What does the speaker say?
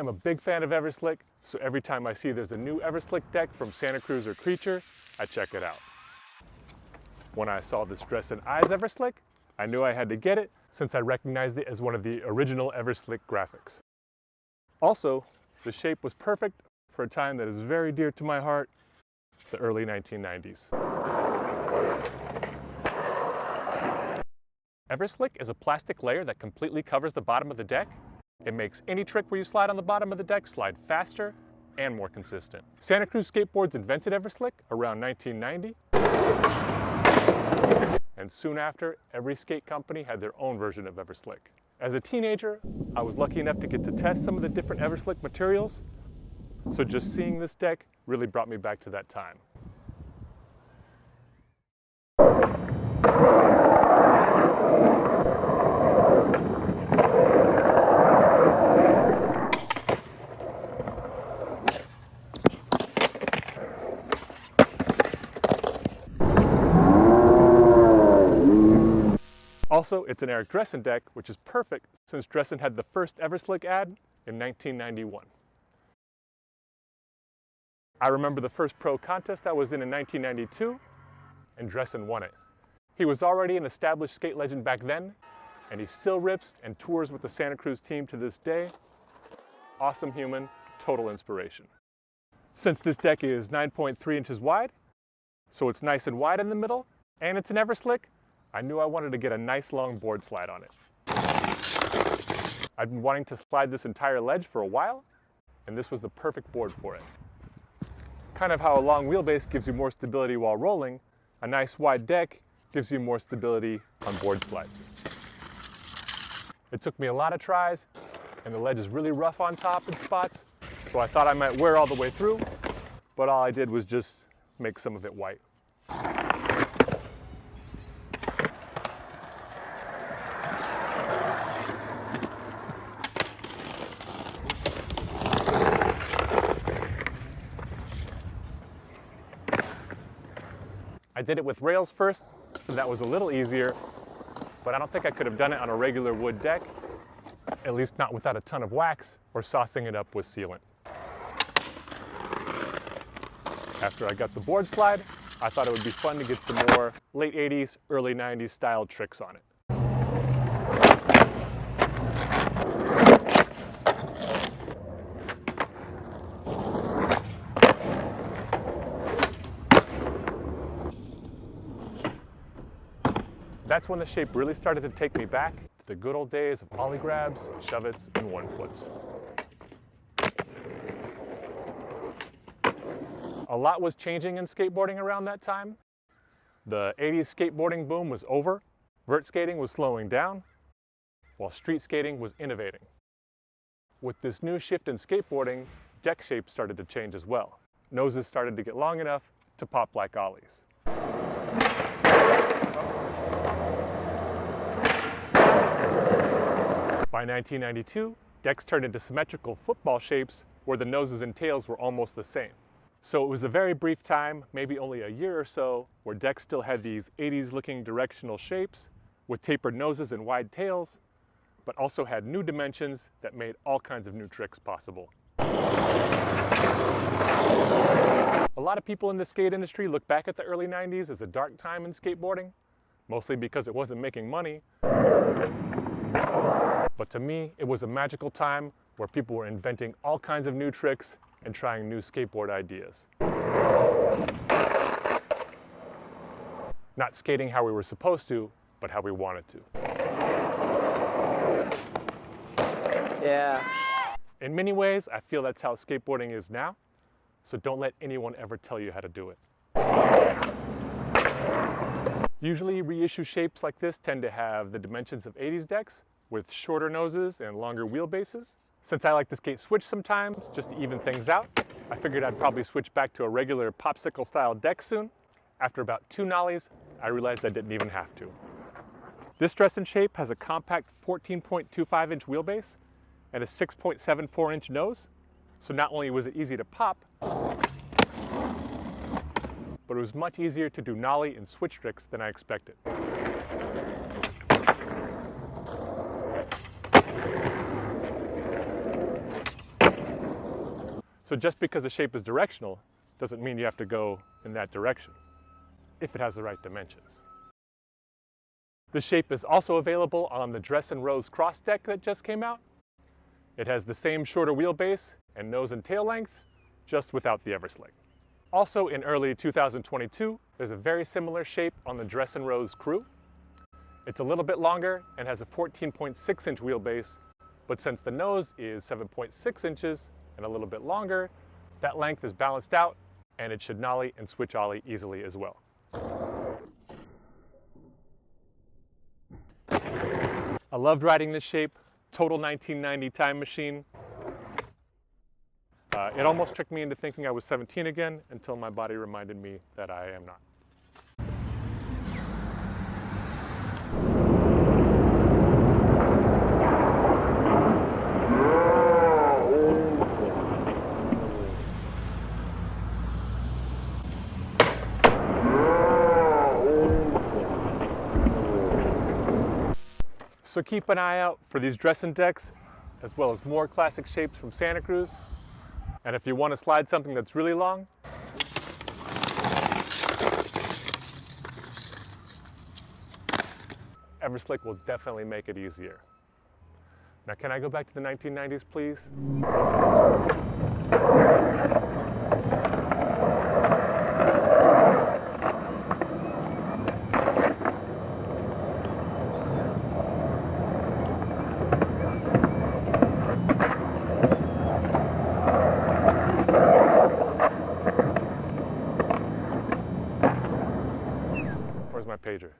I'm a big fan of Everslick, so every time I see there's a new Everslick deck from Santa Cruz or Creature, I check it out. When I saw this Dressen Eyes Everslick, I knew I had to get it since I recognized it as one of the original Everslick graphics. Also, the shape was perfect for a time that is very dear to my heart, the early 1990s. Everslick is a plastic layer that completely covers the bottom of the deck. It makes any trick where you slide on the bottom of the deck slide faster and more consistent. Santa Cruz Skateboards invented Everslick around 1990. And soon after, every skate company had their own version of Everslick. As a teenager, I was lucky enough to get to test some of the different Everslick materials, so just seeing this deck really brought me back to that time. Also, it's an Eric Dressen deck, which is perfect since Dressen had the first Everslick ad in 1991. I remember the first pro contest I was in 1992, and Dressen won it. He was already an established skate legend back then, and he still rips and tours with the Santa Cruz team to this day. Awesome human, total inspiration. Since this deck is 9.3 inches wide, so it's nice and wide in the middle, and it's an Everslick, I knew I wanted to get a nice long board slide on it. I've been wanting to slide this entire ledge for a while, and this was the perfect board for it. Kind of how a long wheelbase gives you more stability while rolling, a nice wide deck gives you more stability on board slides. It took me a lot of tries, and the ledge is really rough on top in spots, so I thought I might wear all the way through, but all I did was just make some of it white. I did it with rails first, and that was a little easier, but I don't think I could have done it on a regular wood deck, at least not without a ton of wax or saucing it up with sealant. After I got the board slide, I thought it would be fun to get some more late 80s, early 90s style tricks on it. That's when the shape really started to take me back to the good old days of ollie grabs, shove-its, and one-foots. A lot was changing in skateboarding around that time. The 80s skateboarding boom was over, vert skating was slowing down, while street skating was innovating. With this new shift in skateboarding, deck shapes started to change as well. Noses started to get long enough to pop like ollies. By 1992, decks turned into symmetrical football shapes where the noses and tails were almost the same. So it was a very brief time, maybe only a year or so, where decks still had these 80s looking directional shapes with tapered noses and wide tails, but also had new dimensions that made all kinds of new tricks possible. A lot of people in the skate industry look back at the early 90s as a dark time in skateboarding, mostly because it wasn't making money. But to me, it was a magical time where people were inventing all kinds of new tricks and trying new skateboard ideas. Not skating how we were supposed to, but how we wanted to. Yeah. In many ways, I feel that's how skateboarding is now, so don't let anyone ever tell you how to do it. Usually, reissue shapes like this tend to have the dimensions of 80s decks, with shorter noses and longer wheelbases. Since I like to skate switch sometimes, just to even things out, I figured I'd probably switch back to a regular popsicle style deck soon. After about 2 nollies, I realized I didn't even have to. This Dressen shape has a compact 14.25 inch wheelbase and a 6.74 inch nose. So not only was it easy to pop, but it was much easier to do nollie and switch tricks than I expected. So just because the shape is directional doesn't mean you have to go in that direction, if it has the right dimensions. This shape is also available on the Dressen Rose cross deck that just came out. It has the same shorter wheelbase and nose and tail lengths, just without the Everslick. Also in early 2022, there's a very similar shape on the Dressen Rose Crew. It's a little bit longer and has a 14.6 inch wheelbase, but since the nose is 7.6 inches and a little bit longer, that length is balanced out and it should nollie and switch ollie easily as well. I loved riding this shape, total 1990 time machine. It almost tricked me into thinking I was 17 again until my body reminded me that I am not. So keep an eye out for these Dressen decks, as well as more classic shapes from Santa Cruz. And if you want to slide something that's really long, Everslick will definitely make it easier. Now, can I go back to the 1990s, please? Where's my pager?